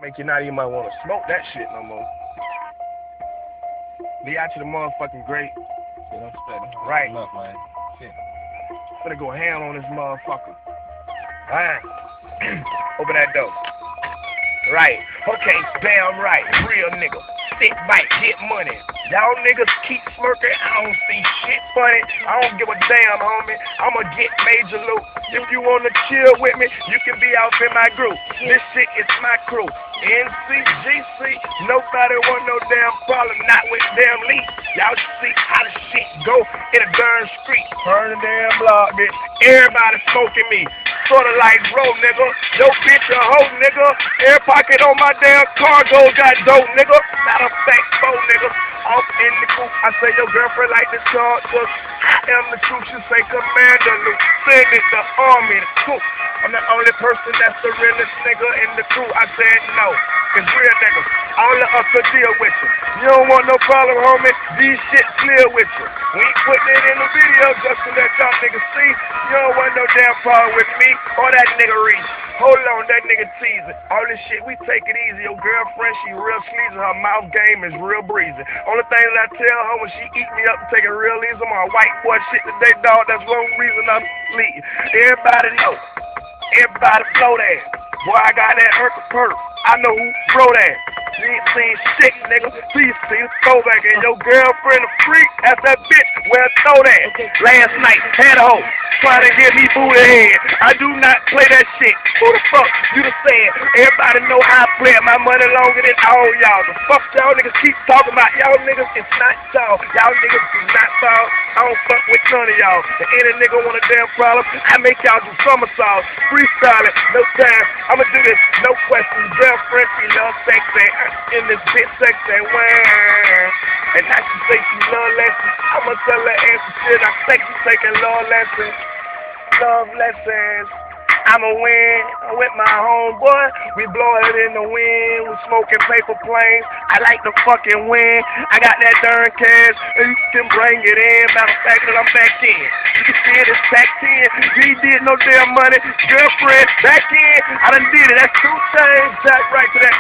Make you not even want to smoke that shit no more. Be out to the motherfucking great. You know, right. Enough, man. Shit. Gonna go ham on this motherfucker. Alright. Open that door. Right. Okay, damn right. Real nigga. Sit back, get money. Y'all niggas keep smirking. I don't see shit funny. I don't give a damn, homie. I'ma get major loot. If you wanna chill with me, you can be out in my group. This shit is my crew. NCGC, nobody want no damn problem, not with damn Lee. Y'all see how the shit go in a darn street. Burn the damn block, bitch. Everybody smoking me. Sorta like bro, nigga. Yo, bitch, a hoe, nigga. Air pocket on my damn cargo got dope, nigga. Not a fat bow, nigga. Off in the coop. I say your girlfriend like the charge, cause I am the truth. She say Commander Luke. Send it the army, the coop. I'm the only person that's the realest nigga in the crew. I said no. Cause real niggas, all of us will deal with you. You don't want no problem, homie. These shit clear with you. We ain't putting it in the video just to let y'all niggas see. You don't want no damn problem with me or that nigga Reese. Hold on, that nigga teasing. All this shit, we take it easy. Your girlfriend, she real sleazy. Her mouth game is real breezy. Only thing that I tell her when she eat me up and take it real easy, my white boy shit today, dog. That's one reason I'm leaving. Everybody know. Everybody flow that. Boy, I got that Urkel perk. I know who throw that. You ain't seen shit, nigga. Please see the throwback. And your girlfriend a freak. That's that bitch. Well, throw that. Last night, had a hoe. Trying to get me booty head. I do not play that shit. Who the fuck you done said? Everybody know how I play it. My money longer than all y'all. The fuck y'all niggas keep talking about. Y'all niggas, it's not y'all. Y'all niggas do not fall. I don't fuck with none of y'all. If any nigga want a damn problem, I make y'all do somersaults. Freestyling, no time. I'ma do this, no questions. Girlfriend, she love sex and in this bitch sex and wham. And now she say she love lessons. I'ma tell her answer shit. I think she taking love lessons. Love lessons. I'ma win with my homeboy. We blow it in the wind. We smoking paper planes. I like to fucking win. I got that darn cash. And you can bring it in. Matter of fact, that I'm back in. You can see it, it's back in. You ain't did no damn money. Girlfriend, back in. I done did it. That's 2 chains. Jack right to that.